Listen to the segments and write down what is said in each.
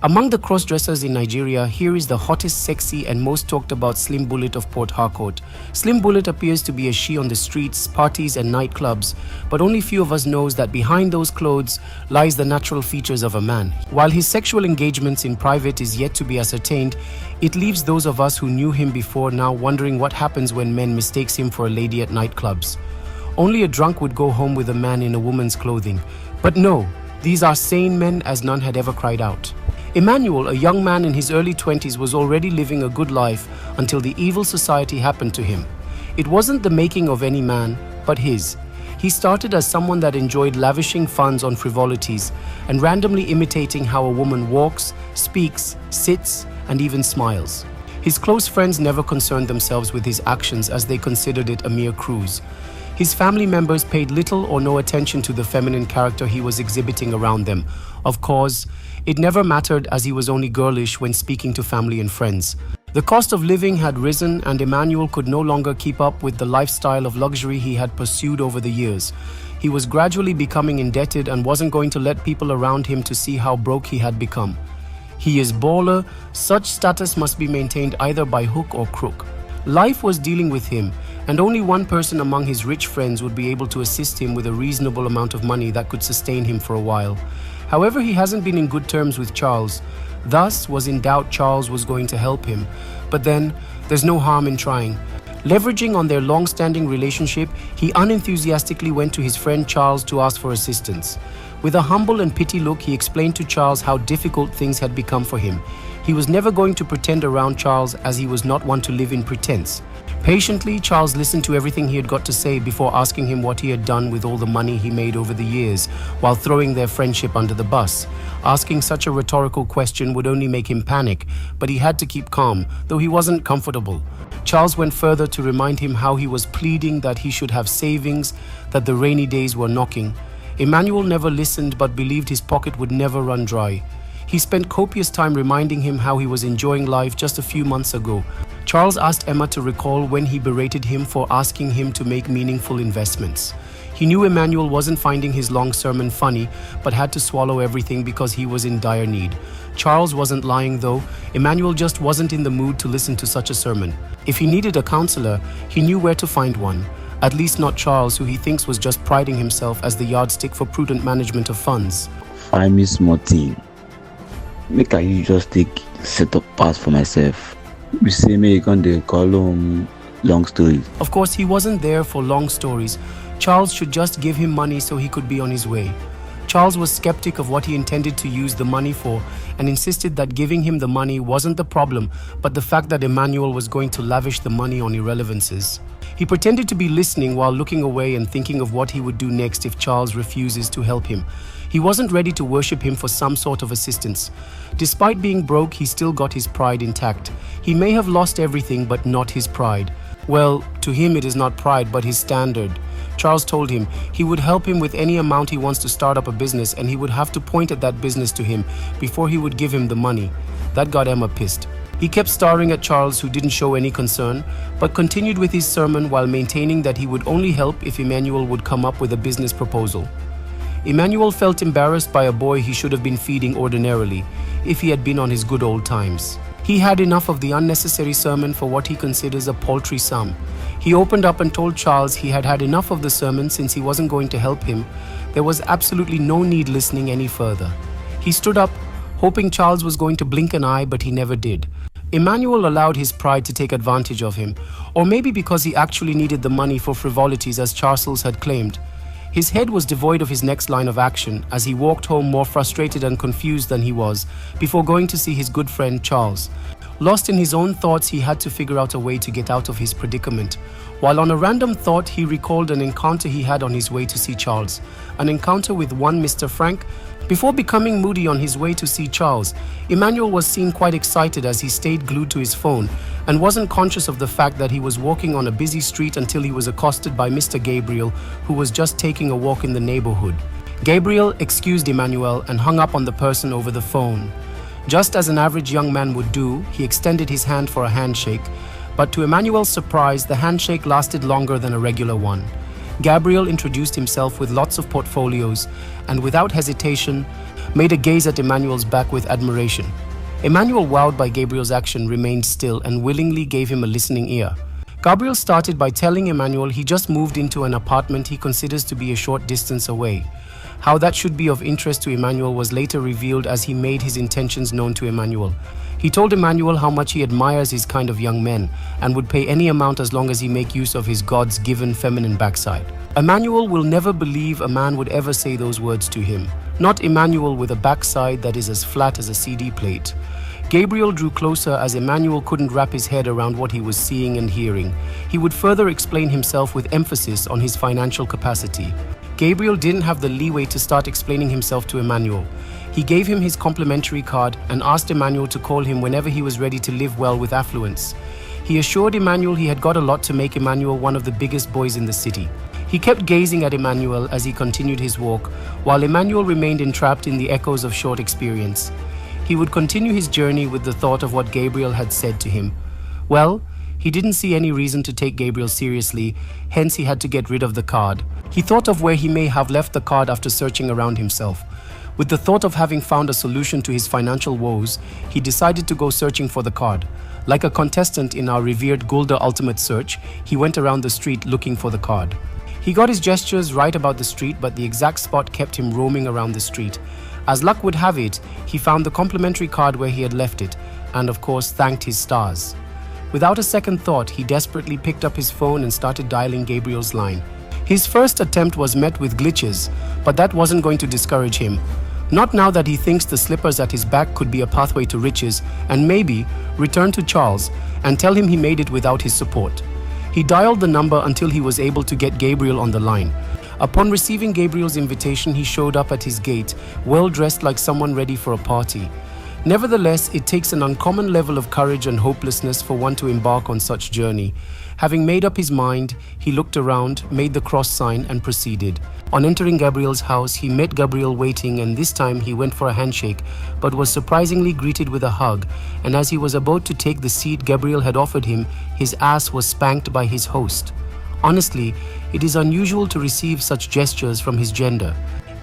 Among the cross-dressers in Nigeria, here is the hottest, sexy and most talked about Slim Bullet of Port-Harcourt. Slim Bullet appears to be a she on the streets, parties and nightclubs, but only few of us knows that behind those clothes lies the natural features of a man. While his sexual engagements in private is yet to be ascertained, it leaves those of us who knew him before now wondering what happens when men mistakes him for a lady at nightclubs. Only a drunk would go home with a man in a woman's clothing. But no, these are sane men as none had ever cried out. Emmanuel, a young man in his early 20s, was already living a good life until the evil society happened to him. It wasn't the making of any man, but his. He started as someone that enjoyed lavishing funds on frivolities and randomly imitating how a woman walks, speaks, sits, and even smiles. His close friends never concerned themselves with his actions as they considered it a mere cruise. His family members paid little or no attention to the feminine character he was exhibiting around them. Of course, it never mattered as he was only girlish when speaking to family and friends. The cost of living had risen and Emmanuel could no longer keep up with the lifestyle of luxury he had pursued over the years. He was gradually becoming indebted and wasn't going to let people around him to see how broke he had become. He is baller, such status must be maintained either by hook or crook. Life was dealing with him, and only one person among his rich friends would be able to assist him with a reasonable amount of money that could sustain him for a while. However, he hasn't been in good terms with Charles. Thus, was in doubt Charles was going to help him. But then, there's no harm in trying. Leveraging on their long-standing relationship, he unenthusiastically went to his friend Charles to ask for assistance. With a humble and pity look, he explained to Charles how difficult things had become for him. He was never going to pretend around Charles as he was not one to live in pretense. Patiently, Charles listened to everything he had got to say before asking him what he had done with all the money he made over the years, while throwing their friendship under the bus. Asking such a rhetorical question would only make him panic, but he had to keep calm, though he wasn't comfortable. Charles went further to remind him how he was pleading that he should have savings, that the rainy days were knocking. Emmanuel never listened but believed his pocket would never run dry. He spent copious time reminding him how he was enjoying life just a few months ago. Charles asked Emma to recall when he berated him for asking him to make meaningful investments. He knew Emmanuel wasn't finding his long sermon funny, but had to swallow everything because he was in dire need. Charles wasn't lying though. Emmanuel just wasn't in the mood to listen to such a sermon. If he needed a counselor, he knew where to find one. At least not Charles, who he thinks was just priding himself as the yardstick for prudent management of funds. Find me small thing. Make I just take set up pass for myself. You say me you can call long stories. Of course, he wasn't there for long stories. Charles should just give him money so he could be on his way. Charles was skeptic of what he intended to use the money for and insisted that giving him the money wasn't the problem, but the fact that Emmanuel was going to lavish the money on irrelevances. He pretended to be listening while looking away and thinking of what he would do next if Charles refuses to help him. He wasn't ready to worship him for some sort of assistance. Despite being broke, he still got his pride intact. He may have lost everything, but not his pride. Well, to him it is not pride, but his standard. Charles told him he would help him with any amount he wants to start up a business, and he would have to point at that business to him before he would give him the money. That got Emma pissed. He kept staring at Charles, who didn't show any concern, but continued with his sermon while maintaining that he would only help if Emmanuel would come up with a business proposal. Emmanuel felt embarrassed by a boy he should have been feeding ordinarily, if he had been on his good old times. He had enough of the unnecessary sermon for what he considers a paltry sum. He opened up and told Charles he had had enough of the sermon since he wasn't going to help him. There was absolutely no need listening any further. He stood up, hoping Charles was going to blink an eye, but he never did. Emmanuel allowed his pride to take advantage of him, or maybe because he actually needed the money for frivolities as Charles had claimed. His head was devoid of his next line of action as he walked home more frustrated and confused than he was before going to see his good friend Charles. Lost in his own thoughts, he had to figure out a way to get out of his predicament. While on a random thought, he recalled an encounter he had on his way to see Charles. An encounter with one Mr. Frank. Before becoming moody on his way to see Charles, Emmanuel was seen quite excited as he stayed glued to his phone and wasn't conscious of the fact that he was walking on a busy street until he was accosted by Mr. Gabriel, who was just taking a walk in the neighborhood. Gabriel excused Emmanuel and hung up on the person over the phone. Just as an average young man would do, he extended his hand for a handshake, but to Emmanuel's surprise, the handshake lasted longer than a regular one. Gabriel introduced himself with lots of portfolios, and without hesitation, made a gaze at Emmanuel's back with admiration. Emmanuel, wowed by Gabriel's action, remained still and willingly gave him a listening ear. Gabriel started by telling Emmanuel he just moved into an apartment he considers to be a short distance away. How that should be of interest to Emmanuel was later revealed as he made his intentions known to Emmanuel. He told Emmanuel how much he admires his kind of young men and would pay any amount as long as he make use of his God's given feminine backside. Emmanuel will never believe a man would ever say those words to him. Not Emmanuel with a backside that is as flat as a CD plate. Gabriel drew closer as Emmanuel couldn't wrap his head around what he was seeing and hearing. He would further explain himself with emphasis on his financial capacity. Gabriel didn't have the leeway to start explaining himself to Emmanuel. He gave him his complimentary card and asked Emmanuel to call him whenever he was ready to live well with affluence. He assured Emmanuel he had got a lot to make Emmanuel one of the biggest boys in the city. He kept gazing at Emmanuel as he continued his walk, while Emmanuel remained entrapped in the echoes of short experience. He would continue his journey with the thought of what Gabriel had said to him. Well, he didn't see any reason to take Gabriel seriously, hence he had to get rid of the card. He thought of where he may have left the card after searching around himself. With the thought of having found a solution to his financial woes, he decided to go searching for the card. Like a contestant in our revered Gulda Ultimate Search, he went around the street looking for the card. He got his gestures right about the street, but the exact spot kept him roaming around the street. As luck would have it, he found the complimentary card where he had left it, and of course thanked his stars. Without a second thought, he desperately picked up his phone and started dialing Gabriel's line. His first attempt was met with glitches, but that wasn't going to discourage him. Not now that he thinks the slippers at his back could be a pathway to riches, and maybe return to Charles and tell him he made it without his support. He dialed the number until he was able to get Gabriel on the line. Upon receiving Gabriel's invitation, he showed up at his gate, well dressed like someone ready for a party. Nevertheless, it takes an uncommon level of courage and hopelessness for one to embark on such journey. Having made up his mind, he looked around, made the cross sign and proceeded. On entering Gabriel's house, he met Gabriel waiting, and this time he went for a handshake, but was surprisingly greeted with a hug, and as he was about to take the seat Gabriel had offered him, his ass was spanked by his host. Honestly, it is unusual to receive such gestures from his gender.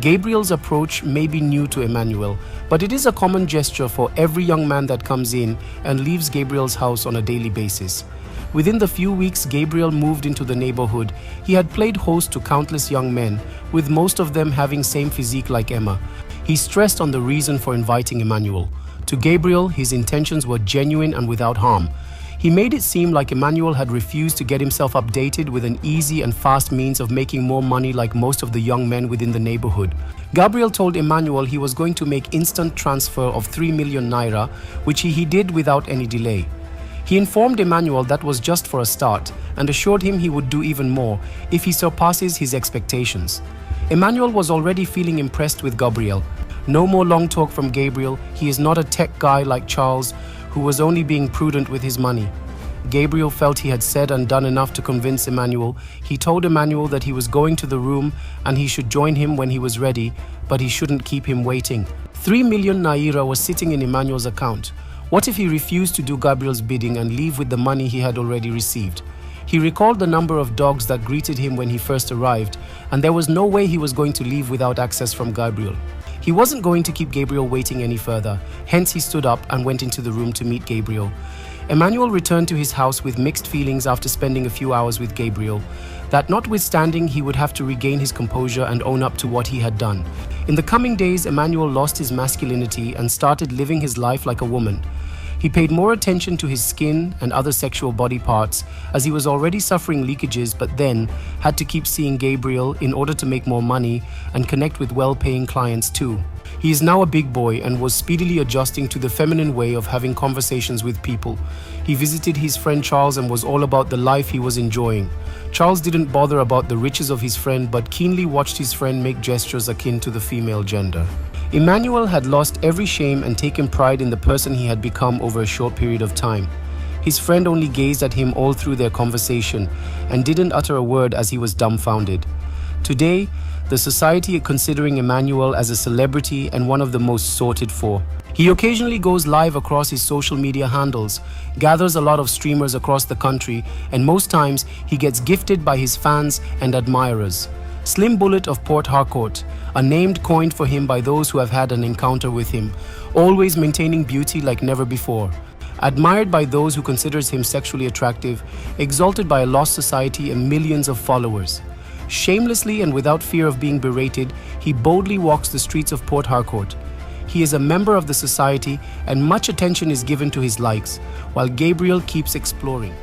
Gabriel's approach may be new to Emmanuel, but it is a common gesture for every young man that comes in and leaves Gabriel's house on a daily basis. Within the few weeks Gabriel moved into the neighborhood, he had played host to countless young men, with most of them having same physique like Emma. He stressed on the reason for inviting Emmanuel. To Gabriel, his intentions were genuine and without harm. He made it seem like Emmanuel had refused to get himself updated with an easy and fast means of making more money like most of the young men within the neighborhood. Gabriel told Emmanuel he was going to make instant transfer of 3 million naira, which he did without any delay. He informed Emmanuel that was just for a start and assured him he would do even more if he surpasses his expectations. Emmanuel was already feeling impressed with Gabriel. No more long talk from Gabriel. He is not a tech guy like Charles, who was only being prudent with his money. Gabriel felt he had said and done enough to convince Emmanuel. He told Emmanuel that he was going to the room and he should join him when he was ready, but he shouldn't keep him waiting. 3 million naira was sitting in Emmanuel's account. What if he refused to do Gabriel's bidding and leave with the money he had already received? He recalled the number of dogs that greeted him when he first arrived, and there was no way he was going to leave without access from Gabriel. He wasn't going to keep Gabriel waiting any further, hence he stood up and went into the room to meet Gabriel. Emmanuel returned to his house with mixed feelings after spending a few hours with Gabriel. That notwithstanding, he would have to regain his composure and own up to what he had done. In the coming days, Emmanuel lost his masculinity and started living his life like a woman. He paid more attention to his skin and other sexual body parts, as he was already suffering leakages, but then had to keep seeing Gabriel in order to make more money and connect with well-paying clients too. He is now a big boy and was speedily adjusting to the feminine way of having conversations with people. He visited his friend Charles and was all about the life he was enjoying. Charles didn't bother about the riches of his friend, but keenly watched his friend make gestures akin to the female gender. Emmanuel had lost every shame and taken pride in the person he had become over a short period of time. His friend only gazed at him all through their conversation and didn't utter a word as he was dumbfounded. Today, the society is considering Emmanuel as a celebrity and one of the most sorted for. He occasionally goes live across his social media handles, gathers a lot of streamers across the country, and most times he gets gifted by his fans and admirers. Slim Bullet of Port-Harcourt, a name coined for him by those who have had an encounter with him, always maintaining beauty like never before. Admired by those who considers him sexually attractive, exalted by a lost society and millions of followers. Shamelessly and without fear of being berated, he boldly walks the streets of Port-Harcourt. He is a member of the society and much attention is given to his likes, while Gabriel keeps exploring.